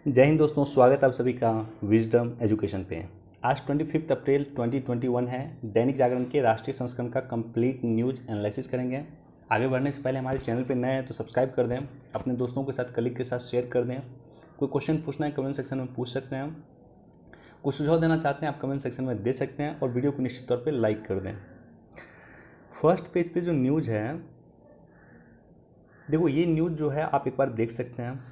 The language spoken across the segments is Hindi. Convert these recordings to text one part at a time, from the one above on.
जय हिंद दोस्तों, स्वागत है आप सभी का विजडम एजुकेशन पे। आज 25 अप्रैल 2021 है। दैनिक जागरण के राष्ट्रीय संस्करण का कंप्लीट न्यूज एनालिसिस करेंगे। आगे बढ़ने से पहले हमारे चैनल पे नए हैं तो सब्सक्राइब कर दें, अपने दोस्तों के साथ, कलीग के साथ शेयर कर दें। कोई क्वेश्चन पूछना है कमेंट सेक्शन में पूछ सकते हैं। कुछ सुझाव देना चाहते हैं आप कमेंट सेक्शन में दे सकते हैं और वीडियो को निश्चित तौर पर लाइक कर दें। फर्स्ट पेज पे जो न्यूज़ है, देखो ये न्यूज़ जो है आप एक बार देख सकते हैं।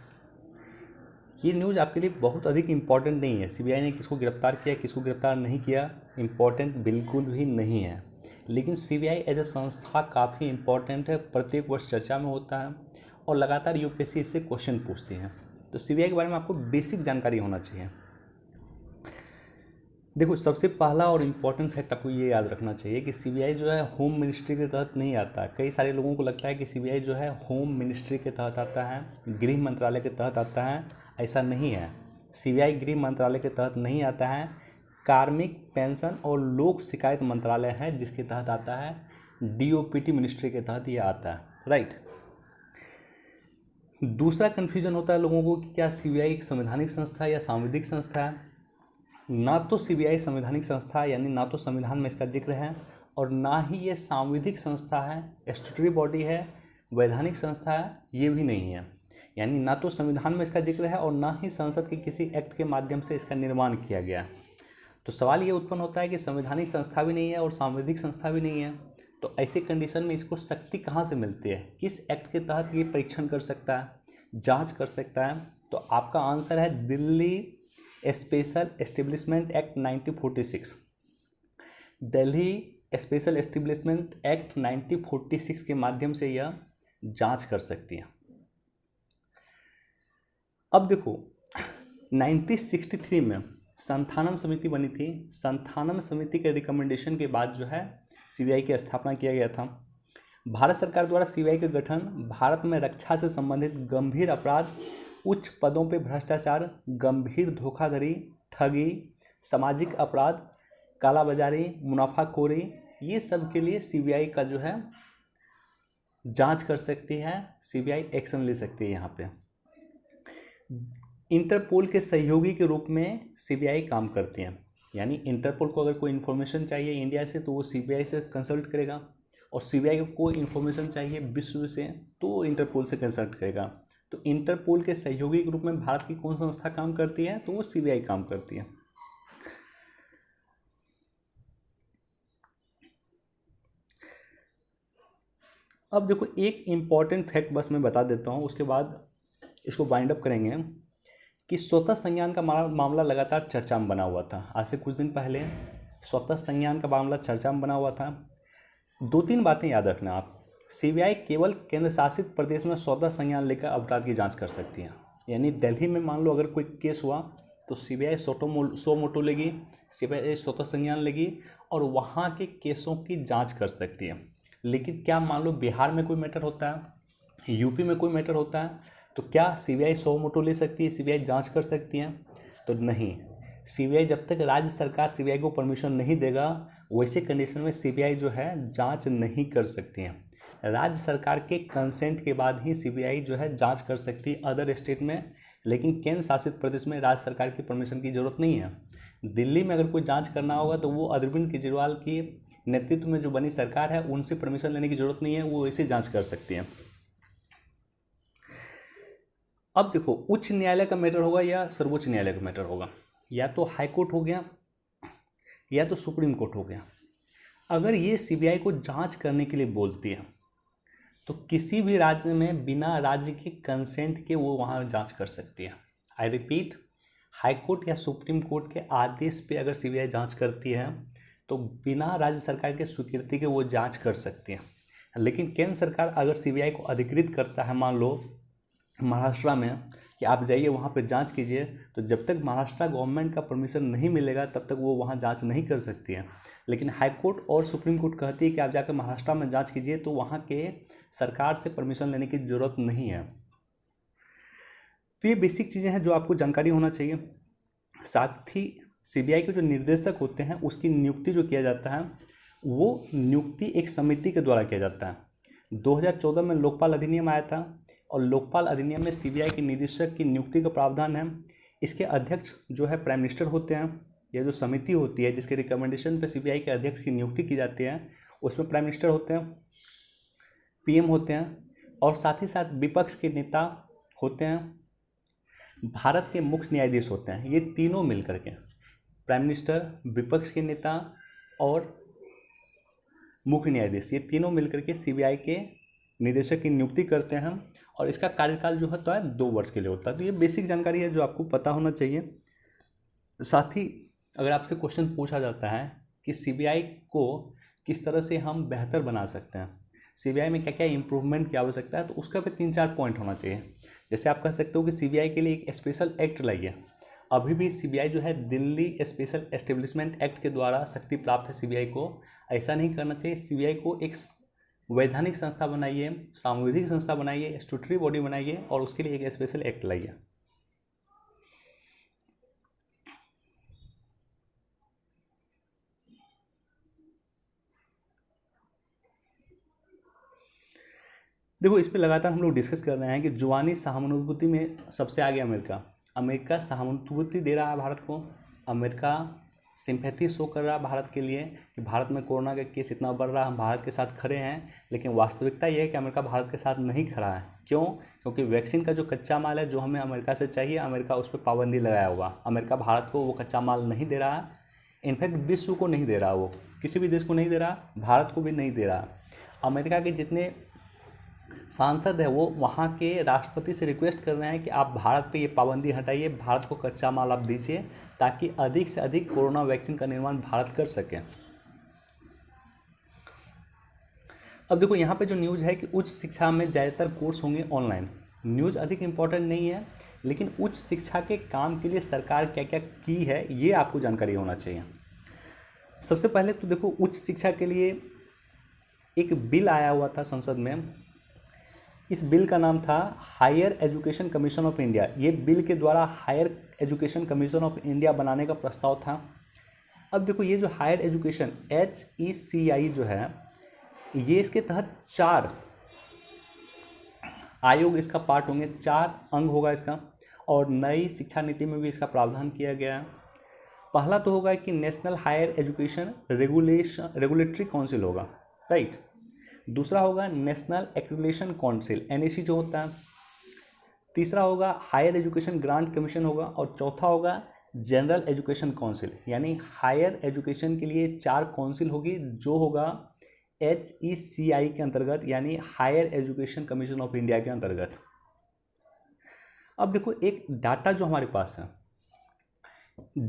ये न्यूज़ आपके लिए बहुत अधिक इम्पॉर्टेंट नहीं है। सीबीआई ने किसको गिरफ्तार किया, किसको गिरफ्तार नहीं किया, इम्पॉर्टेंट बिल्कुल भी नहीं है। लेकिन सीबीआई एज ए संस्था काफ़ी इम्पॉर्टेंट है, प्रत्येक वर्ष चर्चा में होता है और लगातार यूपीएससी इससे क्वेश्चन पूछती है। तो सीबीआई के बारे में आपको बेसिक जानकारी होना चाहिए। देखो, सबसे पहला और इम्पॉर्टेंट फैक्ट आपको ये याद रखना चाहिए कि सीबीआई जो है होम मिनिस्ट्री के तहत नहीं आता। कई सारे लोगों को लगता है कि सीबीआई जो है होम मिनिस्ट्री के तहत आता है, गृह मंत्रालय के तहत आता है। ऐसा नहीं है। सीबीआई गृह मंत्रालय के तहत नहीं आता है। कार्मिक, पेंशन और लोक शिकायत मंत्रालय है जिसके तहत आता है। डीओपीटी मिनिस्ट्री के तहत ये आता है, राइट। दूसरा कन्फ्यूजन होता है लोगों को कि क्या सीबीआई एक संवैधानिक संस्था है या सांविधिक संस्था है। ना तो सीबीआई संवैधानिक संस्था यानी ना तो संविधान में इसका जिक्र है और ना ही ये सांविधिक संस्था है, स्टैट्यूटरी बॉडी है, वैधानिक संस्था है, ये भी नहीं है। यानी ना तो संविधान में इसका जिक्र है और ना ही संसद के किसी एक्ट के माध्यम से इसका निर्माण किया गया। तो सवाल ये उत्पन्न होता है कि संवैधानिक संस्था भी नहीं है और सांविधिक संस्था भी नहीं है, तो ऐसे कंडीशन में इसको शक्ति कहाँ से मिलती है, किस एक्ट के तहत ये परीक्षण कर सकता है, जाँच कर सकता है। तो आपका आंसर है Delhi special establishment act 1946। Delhi special establishment act 1946 के माध्यम से यह जांच कर सकती है। अब देखो, 1963 में संथानम समिति बनी थी। संथानम समिति के रिकमेंडेशन के बाद जो है सीबीआई की स्थापना किया गया था। भारत सरकार द्वारा सीबीआई का गठन भारत में रक्षा से संबंधित गंभीर अपराध, उच्च पदों पे भ्रष्टाचार, गंभीर धोखाधड़ी, ठगी, सामाजिक अपराध, कालाबाजारी, मुनाफाखोरी, ये सब के लिए सीबीआई का जो है जांच कर सकती है। सीबीआई एक्शन ले सकती है। यहाँ पे इंटरपोल के सहयोगी के रूप में सीबीआई काम करती है। यानी इंटरपोल को अगर कोई इन्फॉर्मेशन चाहिए इंडिया से तो वो सीबीआई से कंसल्ट करेगा, और सीबीआई को कोई इन्फॉर्मेशन चाहिए विश्व से तो वो इंटरपोल से कंसल्ट करेगा। तो इंटरपोल के सहयोगी के रूप में भारत की कौन संस्था काम करती है, तो वो सीबीआई काम करती है। अब देखो, एक इम्पॉर्टेंट फैक्ट बस मैं बता देता हूँ, उसके बाद इसको वाइंड अप करेंगे कि स्वतः संज्ञान का मामला लगातार चर्चा में बना हुआ था। आज से कुछ दिन पहले स्वतः संज्ञान का मामला चर्चा में बना हुआ था। दो तीन बातें याद रखना आप। सीबीआई केवल केंद्र शासित प्रदेश में स्वतः संज्ञान लेकर अपराध की जांच कर सकती है। यानी दिल्ली में मान लो अगर कोई केस हुआ तो सीबीआई सो मोटो लेगी, सीबीआई स्वतः संज्ञान लेगी और वहाँ के केसों की जांच कर सकती है। लेकिन क्या मान लो बिहार में कोई मैटर होता है, यूपी में कोई मैटर होता है, तो क्या सीबीआई सो मोटो ले सकती है, सीबीआई जांच कर सकती है? तो नहीं। सीबीआई जब तक राज्य सरकार सीबीआई को परमिशन नहीं देगा, वैसे कंडीशन में सीबीआई जो है जांच नहीं कर सकती है। राज्य सरकार के कंसेंट के बाद ही सीबीआई जो है जांच कर सकती है अदर स्टेट में, लेकिन केंद्र शासित प्रदेश में राज्य सरकार की परमिशन की जरूरत नहीं है। दिल्ली में अगर कोई जांच करना होगा तो वो अरविंद केजरीवाल की नेतृत्व में जो बनी सरकार है उनसे परमिशन लेने की जरूरत नहीं है, वो ऐसे जांच कर सकती है। अब देखो, उच्च न्यायालय का मैटर होगा या सर्वोच्च न्यायालय का मैटर होगा, या तो हाई कोर्ट हो गया या तो सुप्रीम कोर्ट हो गया। अगर ये सीबीआई को जांच करने के लिए बोलती है तो किसी भी राज्य में बिना राज्य के कंसेंट के वो वहाँ जांच कर सकती है। आई रिपीट, हाई कोर्ट या सुप्रीम कोर्ट के आदेश पे अगर सीबीआई जांच करती है तो बिना राज्य सरकार के स्वीकृति के वो जांच कर सकती है। लेकिन केंद्र सरकार अगर सीबीआई को अधिकृत करता है, मान लो महाराष्ट्र में, कि आप जाइए वहाँ पे जांच कीजिए, तो जब तक महाराष्ट्र गवर्नमेंट का परमिशन नहीं मिलेगा तब तक वो वहाँ जांच नहीं कर सकती है। लेकिन हाई कोर्ट और सुप्रीम कोर्ट कहती है कि आप जाकर महाराष्ट्र में जांच कीजिए, तो वहाँ के सरकार से परमिशन लेने की ज़रूरत नहीं है। तो ये बेसिक चीज़ें हैं जो आपको जानकारी होना चाहिए। साथ ही सीबीआई के जो निर्देशक होते हैं उसकी नियुक्ति जो किया जाता है वो नियुक्ति एक समिति के द्वारा किया जाता है। 2014 में लोकपाल अधिनियम आया था और लोकपाल अधिनियम में सीबीआई के निदेशक की नियुक्ति का प्रावधान है इसके अध्यक्ष जो है प्राइम मिनिस्टर होते हैं। यह जो समिति होती है जिसके रिकमेंडेशन पे सीबीआई के अध्यक्ष की नियुक्ति की जाती है, उसमें प्राइम मिनिस्टर होते हैं, पीएम होते हैं, और साथ ही साथ विपक्ष के नेता होते हैं, भारत के मुख्य न्यायाधीश होते हैं। ये तीनों मिलकर के, प्राइम मिनिस्टर, विपक्ष के नेता और मुख्य न्यायाधीश, ये तीनों मिलकर के सीबीआई के निदेशक की नियुक्ति करते हैं। और इसका कार्यकाल जो होता है 2 वर्ष के लिए होता है। तो ये बेसिक जानकारी है जो आपको पता होना चाहिए। साथ ही अगर आपसे क्वेश्चन पूछा जाता है कि सीबीआई को किस तरह से हम बेहतर बना सकते हैं, सीबीआई में क्या क्या इंप्रूवमेंट की आवश्यकता है, तो उसका भी 3-4 पॉइंट होना चाहिए। जैसे आप कह सकते हो कि सीबीआई के लिए एक स्पेशल एक्ट लाइए। अभी भी सीबीआई जो है दिल्ली स्पेशल एस्टेब्लिशमेंट एक्ट के द्वारा शक्ति प्राप्त है सीबीआई को। ऐसा नहीं करना चाहिए। सीबीआई को एक वैधानिक संस्था बनाइए, सांविधिक संस्था बनाइए, स्टैट्यूटरी बॉडी बनाइए और उसके लिए एक स्पेशल एक्ट लाइए। देखो, इस पे लगातार हम लोग डिस्कस कर रहे हैं कि जुबानी सहानुभूति में सबसे आगे अमेरिका। अमेरिका सहानुभूति दे रहा है भारत को। अमेरिका सिंपैथी शो कर रहा है भारत के लिए कि भारत में कोरोना का केस इतना बढ़ रहा है, हम भारत के साथ खड़े हैं। लेकिन वास्तविकता ये है कि अमेरिका भारत के साथ नहीं खड़ा है। क्यों? क्योंकि वैक्सीन का जो कच्चा माल है जो हमें अमेरिका से चाहिए, अमेरिका उस पर पाबंदी लगाया हुआ। अमेरिका भारत को वो कच्चा माल नहीं दे रहा है। इनफैक्ट विश्व को नहीं दे रहा, वो किसी भी देश को नहीं दे रहा, भारत को भी नहीं दे रहा। अमेरिका के जितने सांसद है वो वहाँ के राष्ट्रपति से रिक्वेस्ट कर रहे हैं कि आप भारत पे ये पाबंदी हटाइए, भारत को कच्चा माल आप दीजिए ताकि अधिक से अधिक कोरोना वैक्सीन का निर्माण भारत कर सके। अब देखो, यहाँ पे जो न्यूज़ है कि उच्च शिक्षा में ज़्यादातर कोर्स होंगे ऑनलाइन। न्यूज़ अधिक इम्पोर्टेंट नहीं है, लेकिन उच्च शिक्षा के काम के लिए सरकार क्या क्या की है ये आपको जानकारी होना चाहिए। सबसे पहले तो देखो, उच्च शिक्षा के लिए एक बिल आया हुआ था संसद में। इस बिल का नाम था higher education commission of India. ये बिल के द्वारा higher education commission of India बनाने का प्रस्ताव था। अब देखो, ये जो हायर एजुकेशन HECI जो है, ये इसके तहत 4 आयोग इसका पार्ट होंगे, 4 अंग होगा इसका। और नई शिक्षा नीति में भी इसका प्रावधान किया गया है। पहला तो होगा कि national higher education regulatory council होगा, राइट। दूसरा होगा नेशनल एक्रेडिटेशन काउंसिल, NAC जो होता है। तीसरा होगा हायर एजुकेशन ग्रांट कमीशन होगा। और चौथा होगा जनरल एजुकेशन काउंसिल। यानी हायर एजुकेशन के लिए 4 काउंसिल होगी जो होगा HECI के अंतर्गत, यानी higher education commission of India के अंतर्गत। अब देखो, एक डाटा जो हमारे पास है,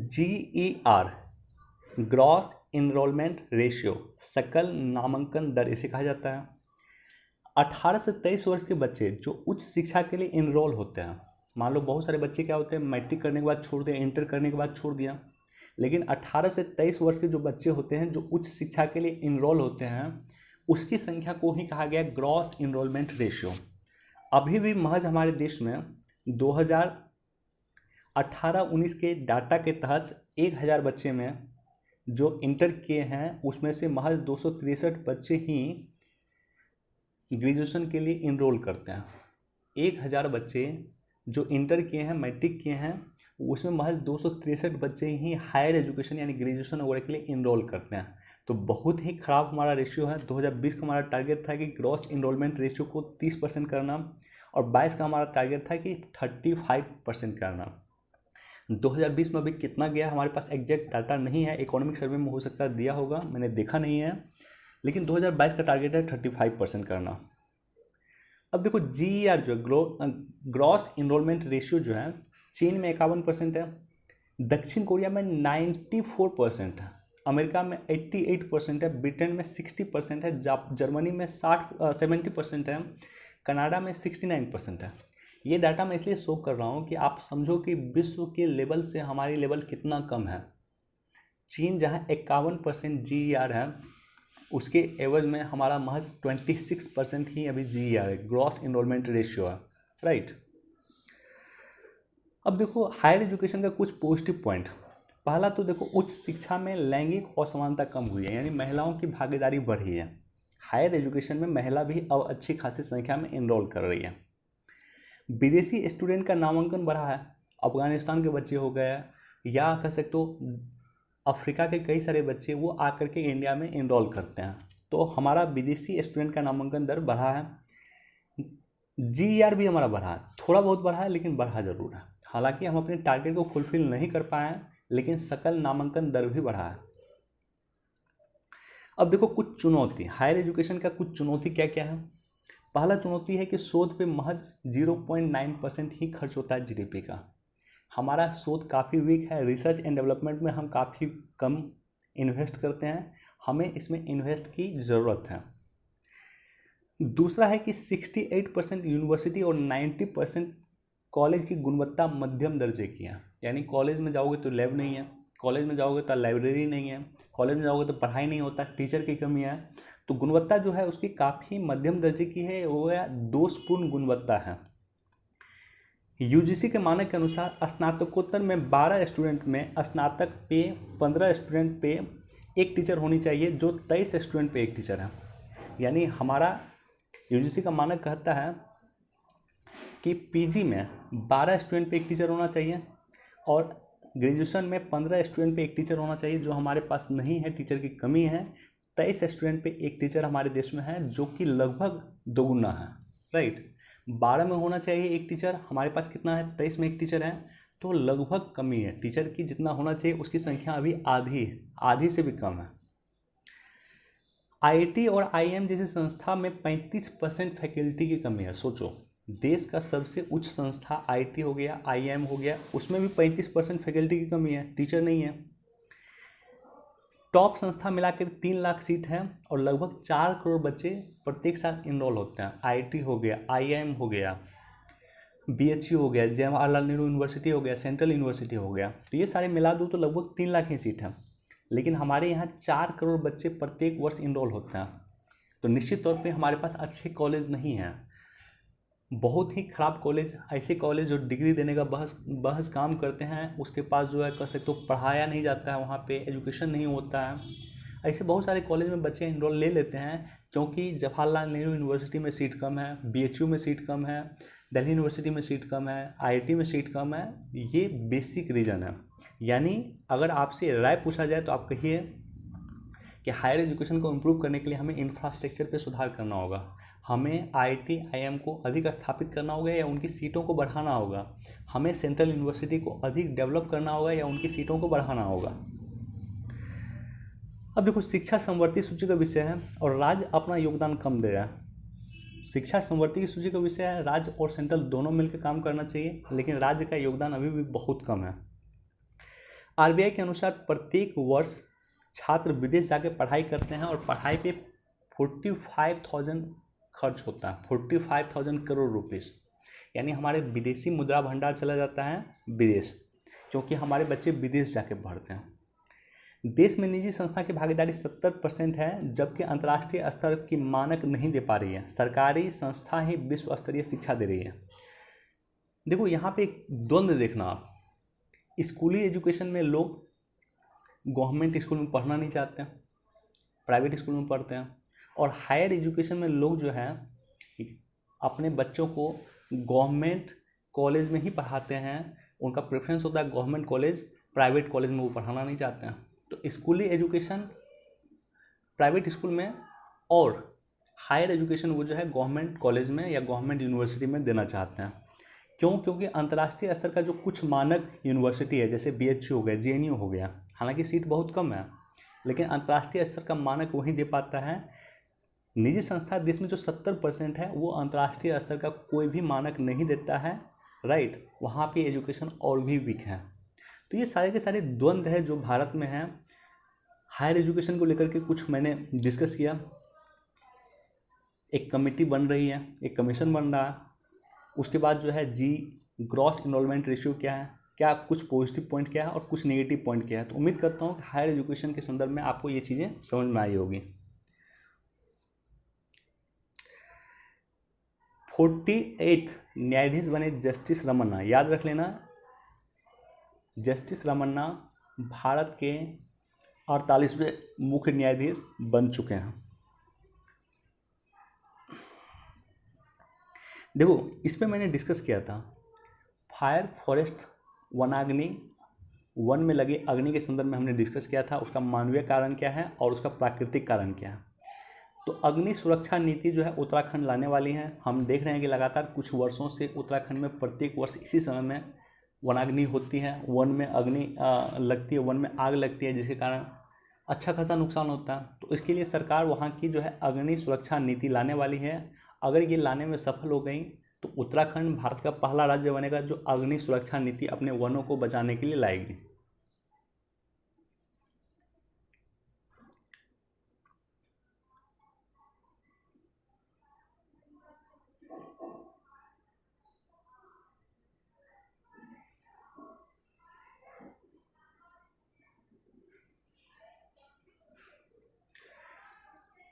GER, ग्रॉस इनरोलमेंट रेशियो, सकल नामांकन दर इसे कहा जाता है। 18 से 23 वर्ष के बच्चे जो उच्च शिक्षा के लिए इनरोल होते हैं, मान लो बहुत सारे बच्चे क्या होते हैं, मैट्रिक करने के बाद छोड़ दिया, इंटर करने के बाद छोड़ दिया, लेकिन 18 से 23 वर्ष के जो बच्चे होते हैं जो उच्च शिक्षा के लिए इनरोल होते हैं, उसकी संख्या को ही कहा गया ग्रॉस इनरोलमेंट रेशियो। अभी भी महज हमारे देश में 2018-19 के डाटा के तहत 1000 बच्चे में जो इंटर किए हैं उसमें से महज 263 बच्चे ही ग्रेजुएशन के लिए इनरोल करते हैं। 1000 बच्चे जो इंटर किए हैं, मैट्रिक किए हैं, उसमें महज 263 बच्चे ही हायर एजुकेशन यानी ग्रेजुएशन वगैरह के लिए इनरोल करते हैं। तो बहुत ही ख़राब हमारा रेशियो है। 2020 का हमारा टारगेट था कि ग्रॉस इनरोलमेंट रेशियो को 30% करना, और 22 का हमारा टारगेट था कि 35% करना। 2020 में अभी कितना गया हमारे पास एग्जैक्ट डाटा नहीं है, इकोनॉमिक सर्वे में हो सकता है दिया होगा, मैंने देखा नहीं है। लेकिन 2022 का टारगेट है 35% करना। अब देखो, GER जो है ग्रॉस इनरोलमेंट रेशियो जो है, चीन में 51% है, दक्षिण कोरिया में 94% है, अमेरिका में 88% है, ब्रिटेन में 60% है, जर्मनी में 70% है, कनाडा में 69% है। ये डाटा मैं इसलिए शो कर रहा हूँ कि आप समझो कि विश्व के लेवल से हमारी लेवल कितना कम है। चीन जहाँ 51% GER है, उसके एवज में हमारा महज 26% ही अभी GER है, ग्रॉस इनरोलमेंट रेशियो है, राइट। अब देखो, हायर एजुकेशन का कुछ पॉजिटिव पॉइंट। पहला तो देखो, उच्च शिक्षा में लैंगिक असमानता कम हुई है, यानी महिलाओं की भागीदारी बढ़ी है। हायर एजुकेशन में महिला भी अब अच्छी खासी संख्या में इनरोल कर रही है। विदेशी स्टूडेंट का नामांकन बढ़ा है। अफगानिस्तान के बच्चे हो गए, या कह सकते हो अफ्रीका के कई सारे बच्चे वो आकर के इंडिया में इनरोल करते हैं। तो हमारा विदेशी स्टूडेंट का नामांकन दर बढ़ा है। GER भी हमारा बढ़ा है, थोड़ा बहुत बढ़ा है लेकिन बढ़ा जरूर है। हालांकि हम अपने टारगेट को फुलफिल नहीं कर पाए हैं, लेकिन सकल नामांकन दर भी बढ़ा है। अब देखो कुछ चुनौती, हायर एजुकेशन का कुछ चुनौती क्या क्या है। पहला चुनौती है कि शोध पे महज 0.9% ही खर्च होता है GDP का। हमारा शोध काफ़ी वीक है, रिसर्च एंड डेवलपमेंट में हम काफ़ी कम इन्वेस्ट करते हैं, हमें इसमें इन्वेस्ट की ज़रूरत है। दूसरा है कि 68% यूनिवर्सिटी और 90% कॉलेज की गुणवत्ता मध्यम दर्जे की है। यानी कॉलेज में जाओगे तो लैब नहीं है, कॉलेज में जाओगे तो लाइब्रेरी नहीं है, कॉलेज में जाओगे तो पढ़ाई नहीं होता, टीचर की कमी है। तो गुणवत्ता जो है उसकी काफ़ी मध्यम दर्जे की है, वो या दोषपूर्ण गुणवत्ता है। UGC के मानक के अनुसार स्नातकोत्तर में 12 स्टूडेंट में स्नातक पे 15 स्टूडेंट पे एक टीचर होनी चाहिए, जो 23 स्टूडेंट पे एक टीचर है। यानी हमारा UGC का मानक कहता है कि PG में 12 स्टूडेंट पे एक टीचर होना चाहिए और ग्रेजुएशन में 15 स्टूडेंट पे एक टीचर होना चाहिए, जो हमारे पास नहीं है, टीचर की कमी है। 23 स्टूडेंट पे एक टीचर हमारे देश में है, जो कि लगभग दोगुना है, राइट। 12 में होना चाहिए एक टीचर, हमारे पास कितना है, 23 में एक टीचर है, तो लगभग कमी है। टीचर की जितना होना चाहिए उसकी संख्या अभी आधी से भी कम है। IIT और IIM जैसी संस्था में 35% फैकल्टी की कमी है। सोचो, देश का सबसे उच्च संस्था IIT हो गया, IIM हो गया, उसमें भी 35% फैकल्टी की कमी है, टीचर नहीं है। टॉप संस्था मिलाकर 3 लाख सीट है और लगभग 4 करोड़ बच्चे प्रत्येक साल इनरोल होते हैं। IIT हो गया, IIM हो गया, BHU हो गया, जवाहरलाल नेहरू यूनिवर्सिटी हो गया, सेंट्रल यूनिवर्सिटी हो गया, तो ये सारे मिला दूँ तो लगभग 3 लाख ही सीट है। लेकिन हमारे यहाँ 4 करोड़ बच्चे प्रत्येक वर्ष इनरोल होते हैं। तो निश्चित तौर पे हमारे पास अच्छे कॉलेज नहीं हैं, बहुत ही ख़राब कॉलेज, ऐसे कॉलेज जो डिग्री देने का बहस काम करते हैं, उसके पास जो है कह सकते तो पढ़ाया नहीं जाता है, वहाँ पे एजुकेशन नहीं होता है। ऐसे बहुत सारे कॉलेज में बच्चे इनरोल ले लेते हैं, क्योंकि जवाहरलाल नेहरू यूनिवर्सिटी में सीट कम है, BHU में सीट कम है, दिल्ली यूनिवर्सिटी में सीट कम है, IIT में सीट कम है। ये बेसिक रीज़न है। यानी अगर आपसे राय पूछा जाए तो आप कहिए कि हायर एजुकेशन को इम्प्रूव करने के लिए हमें इंफ्रास्ट्रक्चर पे सुधार करना होगा, हमें IIT IIM को अधिक स्थापित करना होगा या उनकी सीटों को बढ़ाना होगा, हमें सेंट्रल यूनिवर्सिटी को अधिक डेवलप करना होगा या उनकी सीटों को बढ़ाना होगा। अब देखो, शिक्षा संवर्ती सूची का विषय है और राज्य अपना योगदान कम दे रहा है। शिक्षा संवर्ती की सूची का विषय है, राज्य और सेंट्रल दोनों मिलकर काम करना चाहिए, लेकिन राज्य का योगदान अभी भी बहुत कम है। RBI के अनुसार प्रत्येक वर्ष छात्र विदेश जाके पढ़ाई करते हैं और पढ़ाई पे 45,000 खर्च होता है, 45,000 करोड़ रुपीस। यानी हमारे विदेशी मुद्रा भंडार चला जाता है विदेश, क्योंकि हमारे बच्चे विदेश जाके पढ़ते हैं। देश में निजी संस्था की भागीदारी 70% है, जबकि अंतर्राष्ट्रीय स्तर की मानक नहीं दे पा रही है। सरकारी संस्था ही विश्व स्तरीय शिक्षा दे रही है। देखो यहाँ पे एक द्वंद्व देखना आप, स्कूली एजुकेशन में लोग गवर्नमेंट स्कूल में पढ़ना नहीं चाहते हैं, प्राइवेट स्कूल में पढ़ते हैं, और हायर एजुकेशन में लोग जो है अपने बच्चों को गवर्नमेंट कॉलेज में ही पढ़ाते हैं, उनका प्रेफरेंस होता है गवर्नमेंट कॉलेज, प्राइवेट कॉलेज में वो पढ़ाना नहीं चाहते हैं। तो स्कूली एजुकेशन प्राइवेट स्कूल में और हायर एजुकेशन वो जो है गवर्नमेंट कॉलेज में या गवर्नमेंट यूनिवर्सिटी में देना चाहते हैं। क्यों? क्योंकि अंतर्राष्ट्रीय स्तर का जो कुछ मानक यूनिवर्सिटी है, जैसे BHU हो गया, JNU हो गया, हालांकि सीट बहुत कम है, लेकिन अंतर्राष्ट्रीय स्तर का मानक वही दे पाता है। निजी संस्था देश में जो 70% है वो अंतर्राष्ट्रीय स्तर का कोई भी मानक नहीं देता है, राइट। वहाँ पे एजुकेशन और भी वीक है। तो ये सारे के सारे द्वंद्व है जो भारत में है। हायर एजुकेशन को लेकर के कुछ मैंने डिस्कस किया। एक कमेटी बन रही है, एक कमीशन बन रहा है, उसके बाद जो है ग्रॉस इनरोलमेंट रेशियो क्या है, क्या कुछ पॉजिटिव पॉइंट क्या है और कुछ नेगेटिव पॉइंट क्या है। तो उम्मीद करता हूँ कि हायर एजुकेशन के संदर्भ में आपको ये चीज़ें समझ में आई होगी। 48 न्यायाधीश बने जस्टिस रमन्ना, याद रख लेना, जस्टिस रमन्ना भारत के 48वें मुख्य न्यायाधीश बन चुके हैं। देखो, इस पे मैंने डिस्कस किया था फायर फॉरेस्ट वनाग्नि, वन में लगी अग्नि के संदर्भ में हमने डिस्कस किया था, उसका मानवीय कारण क्या है और उसका प्राकृतिक कारण क्या है। तो अग्नि सुरक्षा नीति जो है उत्तराखंड लाने वाली है। हम देख रहे हैं कि लगातार कुछ वर्षों से उत्तराखंड में प्रत्येक वर्ष इसी समय में वनाग्नि होती है, वन में अग्नि लगती है, वन में आग लगती है, जिसके कारण अच्छा खासा नुकसान होता है। तो इसके लिए सरकार वहाँ की जो है अग्नि सुरक्षा नीति लाने वाली है। अगर ये लाने में सफल हो गई तो उत्तराखंड भारत का पहला राज्य बनेगा जो अग्नि सुरक्षा नीति अपने वनों को बचाने के लिए लाएगी।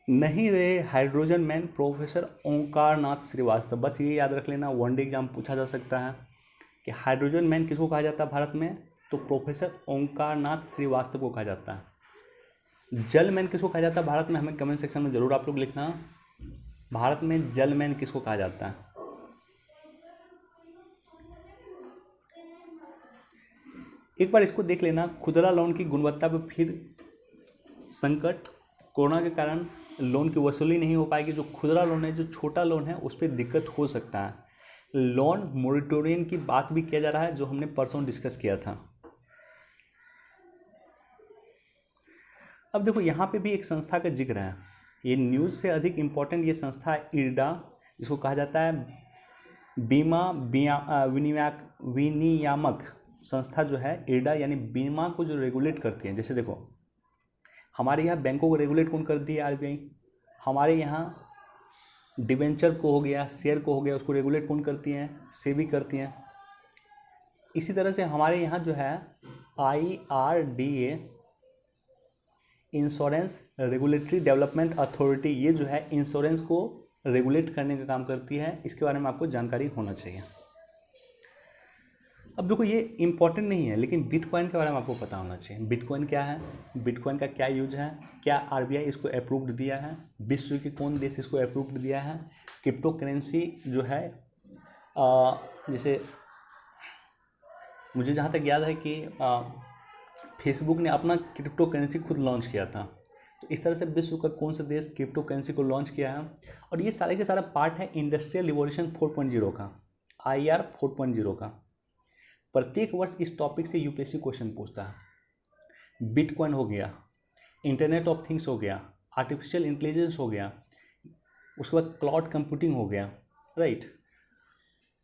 नहीं रहे हाइड्रोजन मैन प्रोफेसर ओंकार नाथ श्रीवास्तव। बस ये याद रख लेना, वनडे एग्जाम पूछा जा सकता है कि हाइड्रोजन मैन किसको कहा जाता है भारत में, तो प्रोफेसर ओंकार नाथ श्रीवास्तव को कहा जाता है। जल मैन किसको कहा जाता है भारत में, हमें कमेंट सेक्शन में जरूर आप लोग लिखना, भारत में जल मैन किसको कहा जाता है। एक बार इसको देख लेना, खुदरा लोन की गुणवत्ता पर फिर संकट, कोरोना के कारण लोन की वसूली नहीं हो पाएगी। जो खुदरा लोन है, जो छोटा लोन है, उस पर दिक्कत हो सकता है। लोन मोरिटोरियम की बात भी किया जा रहा है, जो हमने परसों डिस्कस किया था। अब देखो यहाँ पे भी एक संस्था का जिक्र है, ये न्यूज़ से अधिक इम्पोर्टेंट ये संस्था है इरडा, जिसको कहा जाता है बीमा विनियामक संस्था जो है इरडा, यानी बीमा को जो रेगुलेट करती है। जैसे देखो हमारे यहाँ बैंकों को रेगुलेट कौन करती है, आरबीआई। हमारे यहाँ डिबेंचर को हो गया, शेयर को हो गया, उसको रेगुलेट कौन करती हैं, सेबी करती हैं। इसी तरह से हमारे यहाँ जो है IRDA, insurance regulatory development authority, ये जो है इंश्योरेंस को रेगुलेट करने का काम करती है। इसके बारे में आपको जानकारी होना चाहिए। अब देखो ये इंपॉर्टेंट नहीं है, लेकिन बिटकॉइन के बारे में आपको पता होना चाहिए। बिटकॉइन क्या है, बिटकॉइन का क्या यूज है, क्या आरबीआई इसको अप्रूव्ड दिया है, विश्व के कौन देश इसको अप्रूव्ड दिया है। क्रिप्टो करेंसी जो है जैसे मुझे जहाँ तक याद है कि फेसबुक ने अपना क्रिप्टो करेंसी खुद लॉन्च किया था। तो इस तरह से विश्व का कौन सा देश क्रिप्टो करेंसी को लॉन्च किया है। और ये सारे के सारा पार्ट है इंडस्ट्रियल रिवॉल्यूशन 4.0 का, IR 4.0 का। प्रत्येक वर्ष इस टॉपिक से यूपीएससी क्वेश्चन पूछता है। बिटकॉइन हो गया, इंटरनेट ऑफ थिंग्स हो गया, आर्टिफिशियल इंटेलिजेंस हो गया, उसके बाद क्लाउड कंप्यूटिंग हो गया, राइट।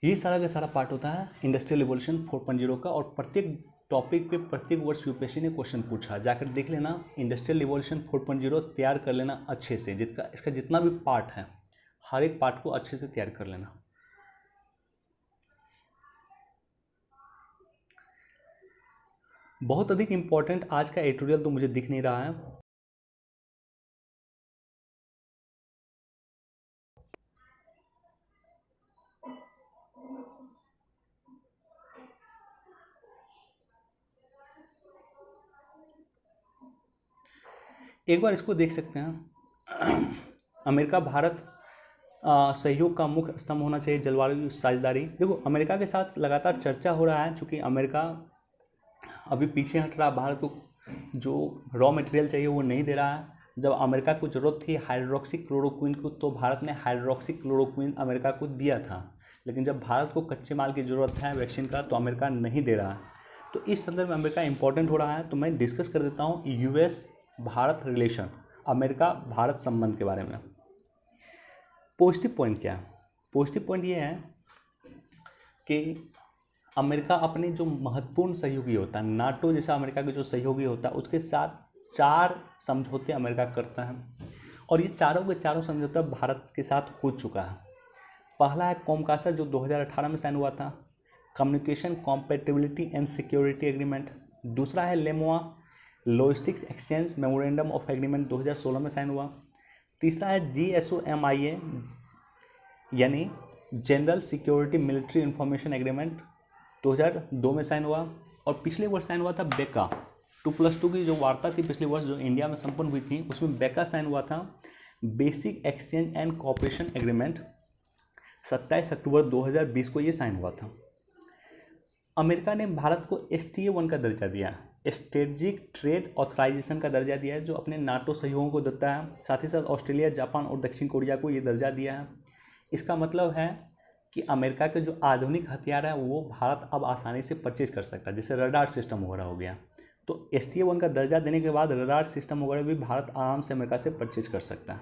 ये सारा का सारा पार्ट होता है इंडस्ट्रियल रिवॉल्यूशन 4.0 का। और प्रत्येक टॉपिक पे प्रत्येक वर्ष यूपीएससी ने क्वेश्चन पूछा, जाकर देख लेना। इंडस्ट्रियल रिवॉल्यूशन 4.0 तैयार कर लेना अच्छे से, इसका जितना भी पार्ट है हर एक पार्ट को अच्छे से तैयार कर लेना। बहुत अधिक इम्पोर्टेंट आज का एडिटोरियल तो मुझे दिख नहीं रहा है। एक बार इसको देख सकते हैं। अमेरिका भारत सहयोग का मुख्य स्तंभ होना चाहिए, जलवायु साझेदारी। देखो अमेरिका के साथ लगातार चर्चा हो रहा है, चूँकि अमेरिका अभी पीछे हट रहा, भारत को जो रॉ मटेरियल चाहिए वो नहीं दे रहा है। जब अमेरिका को ज़रूरत थी हाइड्रोक्सी क्लोरोक्विन को, तो भारत ने हाइड्रोक्सी क्लोरोक्विन अमेरिका को दिया था। लेकिन जब भारत को कच्चे माल की ज़रूरत है वैक्सीन का, तो अमेरिका नहीं दे रहा है। तो इस संदर्भ में अमेरिका इंपॉर्टेंट हो रहा है। तो मैं डिस्कस कर देता हूँ US Bharat relation, America Bharat संबंध के बारे में। पॉजिटिव पॉइंट क्या है? पॉजिटिव पॉइंट ये है कि अमेरिका अपने जो महत्वपूर्ण सहयोगी होता है, नाटो जैसा अमेरिका के जो सहयोगी होता है, उसके साथ 4 समझौते अमेरिका करता है। और ये चारों के चारों समझौता भारत के साथ हो चुका है। पहला है कॉमकासा जो 2018 में साइन हुआ था, communication compatibility and security agreement. दूसरा है LEMOA logistics exchange memorandum of agreement 2016 में साइन हुआ। तीसरा है GSOMIA यानी general security military information agreement 2002 में साइन हुआ। और पिछले वर्ष साइन हुआ था बेका 2+2 की जो वार्ता थी पिछले वर्ष जो इंडिया में संपन्न हुई थी, उसमें बेका साइन हुआ था, basic exchange and cooperation agreement. 27 अक्टूबर 2020 को ये साइन हुआ था। अमेरिका ने भारत को STA1 का दर्जा दिया, स्ट्रेटजिक ट्रेड ऑथराइजेशन का दर्जा दिया है, जो अपने नाटो सहयोगों को देता है। साथ ही साथ ऑस्ट्रेलिया, जापान और दक्षिण कोरिया को ये दर्जा दिया है। इसका मतलब है कि अमेरिका के जो आधुनिक हथियार है वो भारत अब आसानी से परचेज कर सकता है, जैसे रडार सिस्टम वगैरह हो गया। तो STA1 का दर्जा देने के बाद रडार सिस्टम वगैरह भी भारत आराम से अमेरिका से परचेज कर सकता है।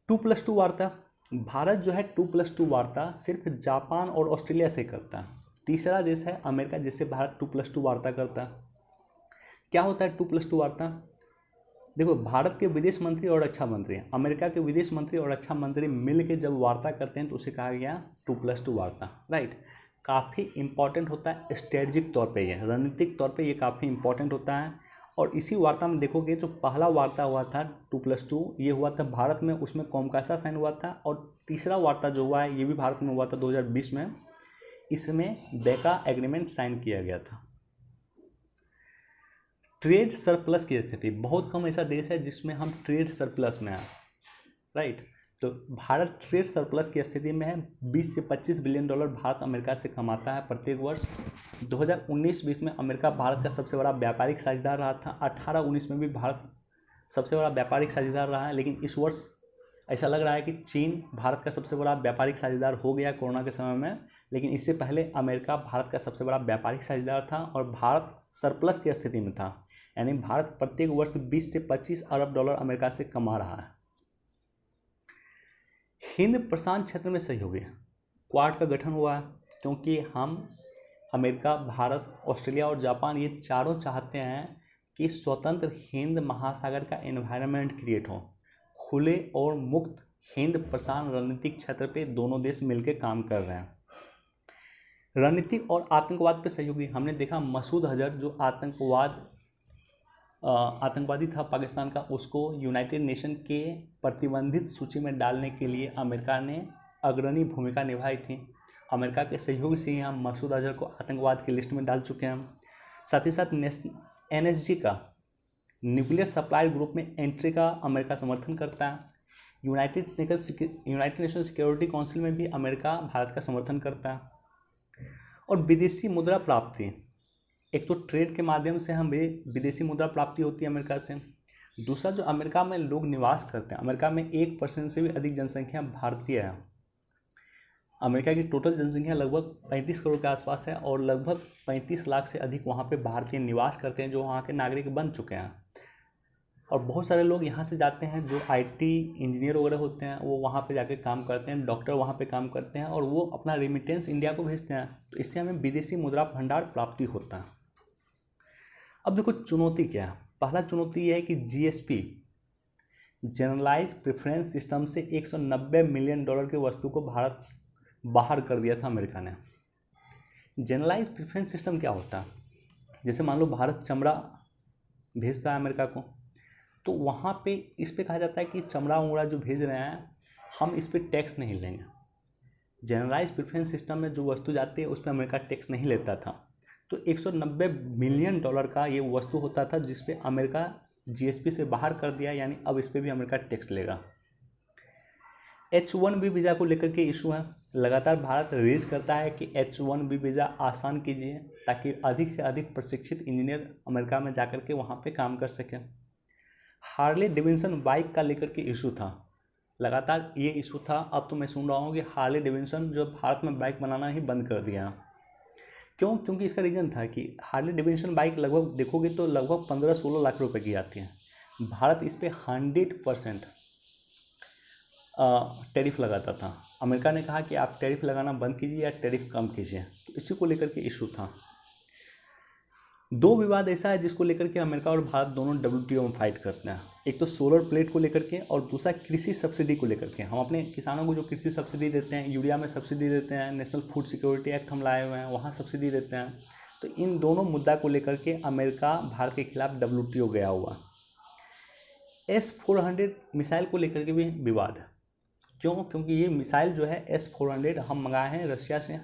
2+2 वार्ता, भारत जो है 2+2 वार्ता सिर्फ जापान और ऑस्ट्रेलिया से करता है। तीसरा देश है अमेरिका जिससे भारत 2+2 वार्ता करता है। क्या होता है 2+2 वार्ता? देखो, भारत के विदेश मंत्री और रक्षा मंत्री, अमेरिका के विदेश मंत्री और रक्षा मंत्री मिल के जब वार्ता करते हैं तो उसे कहा गया 2+2 वार्ता, राइट। काफ़ी इंपॉर्टेंट होता है स्ट्रेटजिक तौर पे, ये रणनीतिक तौर पे ये काफ़ी इंपॉर्टेंट होता है। और इसी वार्ता में देखोगे जो पहला वार्ता हुआ था 2+2, ये हुआ था भारत में, उसमें कोमकासा साइन हुआ था। और तीसरा वार्ता जो हुआ है ये भी भारत में हुआ था 2020 में, इसमें बेका एग्रीमेंट साइन किया गया था। ट्रेड सरप्लस की स्थिति, बहुत कम ऐसा देश है जिसमें हम ट्रेड सरप्लस में हैं, राइट। तो भारत ट्रेड सरप्लस की स्थिति में है। 20 से 25 बिलियन डॉलर भारत अमेरिका से कमाता है प्रत्येक वर्ष। 2019-20 में अमेरिका भारत का सबसे बड़ा व्यापारिक साझेदार रहा था। 18-19 में भी भारत सबसे बड़ा व्यापारिक साझेदार रहा है, लेकिन इस वर्ष ऐसा लग रहा है कि चीन भारत का सबसे बड़ा व्यापारिक साझेदार हो गया कोरोना के समय में। लेकिन इससे पहले अमेरिका भारत का सबसे बड़ा व्यापारिक साझेदार था और भारत सरप्लस की स्थिति में था, यानी भारत प्रत्येक वर्ष 20 से 25 अरब डॉलर अमेरिका से कमा रहा है। हिंद प्रशांत क्षेत्र में सहयोगी क्वाड का गठन हुआ है क्योंकि हम अमेरिका, भारत, ऑस्ट्रेलिया और जापान ये चारों चाहते हैं कि स्वतंत्र हिंद महासागर का एनवायरनमेंट क्रिएट हो। खुले और मुक्त हिंद प्रशांत रणनीतिक क्षेत्र पे दोनों देश मिलकर काम कर रहे हैं। रणनीतिक और आतंकवाद पे सहयोगी, हमने देखा मसूद अजहर जो आतंकवादी था पाकिस्तान का, उसको यूनाइटेड नेशन के प्रतिबंधित सूची में डालने के लिए अमेरिका ने अग्रणी भूमिका निभाई थी। अमेरिका के सहयोग से ही हम मसूद अजहर को आतंकवाद की लिस्ट में डाल चुके हैं। साथ ही साथ NSG का न्यूक्लियर सप्लाई ग्रुप में एंट्री का अमेरिका समर्थन करता है। यूनाइटेड नेशन सिक्योरिटी काउंसिल में भी अमेरिका भारत का समर्थन करता है। और विदेशी मुद्रा प्राप्ति, एक तो ट्रेड के माध्यम से हमें विदेशी मुद्रा प्राप्ति होती है अमेरिका से। दूसरा, जो अमेरिका में लोग निवास करते हैं, अमेरिका में 1% से भी अधिक जनसंख्या भारतीय है। अमेरिका की टोटल जनसंख्या लगभग 35 करोड़ के आसपास है और लगभग 35 लाख से अधिक वहाँ पे भारतीय निवास करते हैं जो वहाँ के नागरिक बन चुके हैं। और बहुत सारे लोग यहाँ से जाते हैं जो IT इंजीनियर वगैरह होते हैं, वो वहाँ पे जाके काम करते हैं, डॉक्टर वहाँ पे काम करते हैं और वो अपना रेमिटेंस इंडिया को भेजते हैं। तो इससे हमें विदेशी मुद्रा भंडार प्राप्ति होता है। अब देखो चुनौती क्या है। पहला चुनौती यह है कि GSP जनरलाइज प्रेफरेंस सिस्टम से 190 मिलियन डॉलर की वस्तु को भारत बाहर कर दिया था अमेरिका ने। जनरलाइज प्रेफरेंस सिस्टम क्या होता है? जैसे मान लो भारत चमड़ा भेजता है अमेरिका को, तो वहाँ पे इस पे कहा जाता है कि चमड़ा उमड़ा जो भेज रहे हैं हम इस पे टैक्स नहीं लेंगे। जनरलाइज प्रेफरेंस सिस्टम में जो वस्तु जाती है उस पर अमेरिका टैक्स नहीं लेता था। तो 190 मिलियन डॉलर का ये वस्तु होता था जिस पे अमेरिका GSP से बाहर कर दिया, यानी अब इस पे भी अमेरिका टैक्स लेगा। H1B वीज़ा को लेकर के इशू है। लगातार भारत रेज करता है कि H1B वीज़ा आसान कीजिए ताकि अधिक से अधिक प्रशिक्षित इंजीनियर अमेरिका में जाकर के वहाँ पे काम कर सकें। हार्ले डेविडसन बाइक का लेकर के इशू था, लगातार ये इशू था। अब तो मैं सुन रहा हूँ कि हार्ले डेविडसन जो भारत में बाइक बनाना ही बंद कर दिया। क्यों? क्योंकि इसका रीज़न था कि हार्ले डेविडसन बाइक लगभग देखोगे तो लगभग 15-16 लाख रुपए की आती है। भारत इस पर 100% टैरिफ लगाता था। अमेरिका ने कहा कि आप टैरिफ लगाना बंद कीजिए या टैरिफ कम कीजिए, तो इसी को लेकर के इशू था। दो विवाद ऐसा है जिसको लेकर के अमेरिका और भारत दोनों WTO में फाइट करते हैं। एक तो सोलर प्लेट को लेकर के और दूसरा कृषि सब्सिडी को लेकर के। हम अपने किसानों को जो कृषि सब्सिडी देते हैं, यूरिया में सब्सिडी देते हैं, नेशनल फूड सिक्योरिटी एक्ट हम लाए हुए हैं, वहाँ सब्सिडी देते हैं। तो इन दोनों मुद्दा को लेकर के अमेरिका भारत के खिलाफ WTO गया हुआ। S-400 मिसाइल को लेकर के भी विवाद है। क्यों? क्योंकि ये मिसाइल जो है S-400 हम मंगाए हैं रशिया से।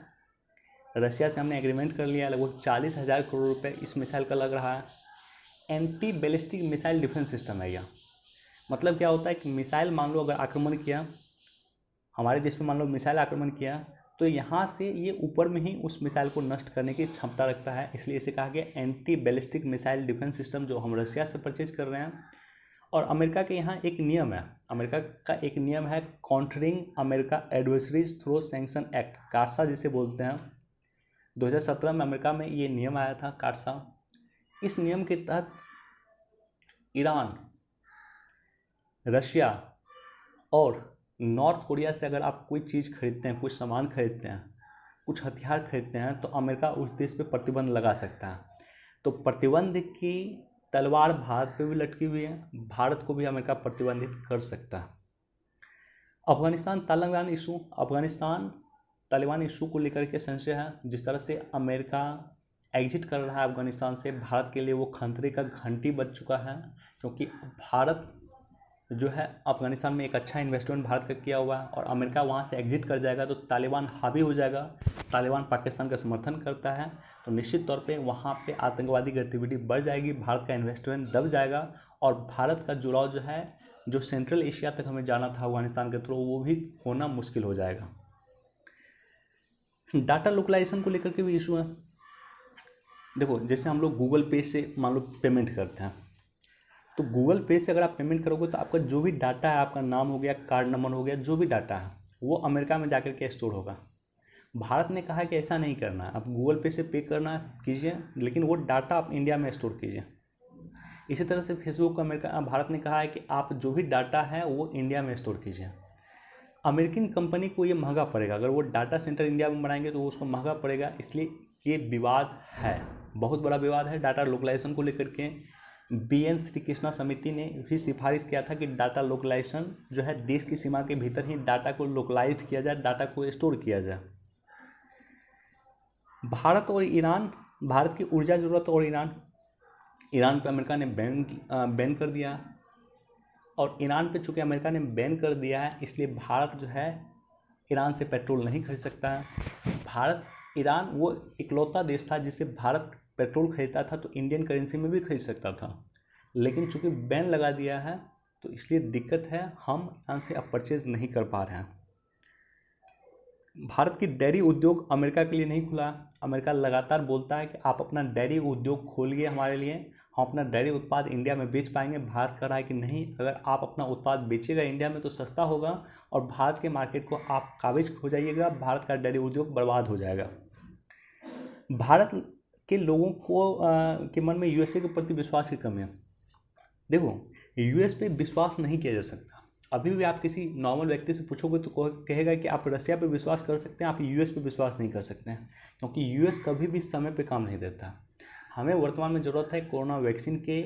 हमने एग्रीमेंट कर लिया, लगभग 40,000 करोड़ रुपए इस मिसाइल का लग रहा है। Anti ballistic missile defence system है यह। मतलब क्या होता है कि मिसाइल मान लो अगर आक्रमण किया, हमारे देश में मान लो मिसाइल आक्रमण किया, तो यहाँ से ये ऊपर में ही उस मिसाइल को नष्ट करने की क्षमता रखता है, इसलिए इसे कहा गया anti ballistic missile defence system, जो हम रशिया से परचेज कर रहे हैं। और अमेरिका के यहाँ एक नियम है, अमेरिका का एक नियम है countering America adversaries through sanction act, कार्सा जिसे बोलते हैं। 2017 में अमेरिका में ये नियम आया था, कार्सा। इस नियम के तहत ईरान, रशिया और नॉर्थ कोरिया से अगर आप कोई चीज़ खरीदते हैं, कुछ सामान खरीदते हैं, कुछ हथियार खरीदते हैं, तो अमेरिका उस देश पे प्रतिबंध लगा सकता है। तो प्रतिबंध की तलवार भारत पे भी लटकी हुई है, भारत को भी अमेरिका प्रतिबंधित कर सकता है। अफगानिस्तान तालिबान इशू, अफगानिस्तान तालिबान इशू को लेकर के संशय है। जिस तरह से अमेरिका एग्जिट कर रहा है अफगानिस्तान से, भारत के लिए वो खतरे का घंटी बज चुका है, क्योंकि भारत जो है अफगानिस्तान में एक अच्छा इन्वेस्टमेंट भारत का किया हुआ है, और अमेरिका वहाँ से एग्जिट कर जाएगा तो तालिबान हावी हो जाएगा। तालिबान पाकिस्तान का समर्थन करता है, तो निश्चित तौर पे वहाँ पे आतंकवादी गतिविधि बढ़ जाएगी, भारत का इन्वेस्टमेंट दब जाएगा, और भारत का जुड़ाव जो है, जो सेंट्रल एशिया तक हमें जाना था अफगानिस्तान के थ्रू, वो भी होना मुश्किल हो जाएगा। डाटा लोकलाइजेशन को लेकर के भी इशू है। देखो, जैसे हम लोग गूगल पे से मान लो पेमेंट करते हैं, तो गूगल पे से अगर आप पेमेंट करोगे तो आपका जो भी डाटा है, आपका नाम हो गया, कार्ड नंबर हो गया, जो भी डाटा है वो अमेरिका में जाकर के स्टोर होगा। भारत ने कहा है कि ऐसा नहीं करना है, आप गूगल पे से पे करना कीजिए, लेकिन वो डाटा आप इंडिया में स्टोर कीजिए। इसी तरह से फेसबुक अमेरिका, भारत ने कहा है कि आप जो भी डाटा है वो इंडिया में स्टोर कीजिए। अमेरिकन कंपनी को ये महंगा पड़ेगा, अगर वो डाटा सेंटर इंडिया में बनाएंगे तो उसको महंगा पड़ेगा, इसलिए ये विवाद है, बहुत बड़ा विवाद है डाटा लोकलाइजेशन को लेकर के। BN श्री कृष्णा समिति ने भी सिफारिश किया था कि डाटा लोकलाइजेशन जो है देश की सीमा के भीतर ही डाटा को लोकलाइज किया जाए, डाटा को स्टोर किया जाए। भारत और ईरान, भारत की ऊर्जा ज़रूरत और ईरान पे अमेरिका ने बैन कर दिया, और ईरान पे चूँकि अमेरिका ने बैन कर दिया है, इसलिए भारत जो है ईरान से पेट्रोल नहीं खरीद सकता है। ईरान वो इकलौता देश था जिससे भारत पेट्रोल खरीदता था, तो इंडियन करेंसी में भी खरीद सकता था, लेकिन चूंकि बैन लगा दिया है तो इसलिए दिक्कत है, हम ईरान से अब परचेज नहीं कर पा रहे हैं। भारत की डेयरी उद्योग अमेरिका के लिए नहीं खुला। अमेरिका लगातार बोलता है कि आप अपना डेयरी उद्योग खोलिए हमारे लिए, हम अपना डेयरी उत्पाद इंडिया में बेच पाएंगे। भारत कह रहा है कि नहीं, अगर आप अपना उत्पाद बेचिएगा इंडिया में तो सस्ता होगा, और भारत के मार्केट को आप काबिज हो जाइएगा, भारत का डेयरी उद्योग बर्बाद हो जाएगा। भारत के लोगों को के मन में USA के प्रति विश्वास की कमी है। देखो, US पे विश्वास नहीं किया जा सकता। अभी भी आप किसी नॉर्मल व्यक्ति से पूछोगे तो कहेगा कि आप रशिया पे विश्वास कर सकते हैं, आप US पे विश्वास नहीं कर सकते हैं, क्योंकि US कभी भी समय पे काम नहीं देता। हमें वर्तमान में ज़रूरत है कोरोना वैक्सीन के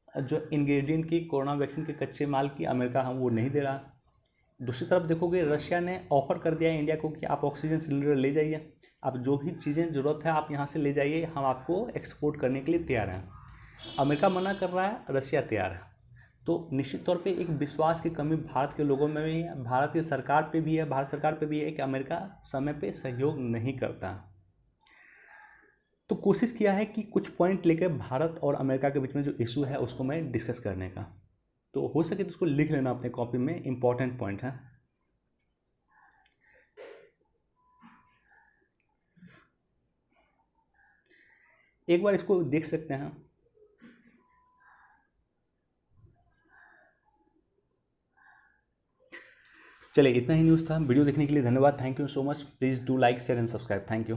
जो इंग्रेडिएंट की, कोरोना वैक्सीन के कच्चे माल की, अमेरिका हम वो नहीं दे रहा। दूसरी तरफ देखोगे, रशिया ने ऑफर कर दिया है इंडिया को कि आप ऑक्सीजन सिलेंडर ले जाइए, आप जो भी चीज़ें ज़रूरत है आप यहाँ से ले जाइए, हम आपको एक्सपोर्ट करने के लिए तैयार हैं। अमेरिका मना कर रहा है, रशिया तैयार है। तो निश्चित तौर पे एक विश्वास की कमी भारत के लोगों में भी है, भारत की सरकार पे भी है, भारत सरकार पे भी है कि अमेरिका समय पे सहयोग नहीं करता। तो कोशिश किया है कि कुछ पॉइंट लेकर भारत और अमेरिका के बीच में जो इशू है उसको मैं डिस्कस करने का, तो हो सके तो उसको लिख लेना अपने कॉपी में, इंपॉर्टेंट पॉइंट है। एक बार इसको देख सकते हैं। चलिए, इतना ही न्यूज़ था। वीडियो देखने के लिए धन्यवाद, thank you so much. Please do like, share and subscribe. Thank you.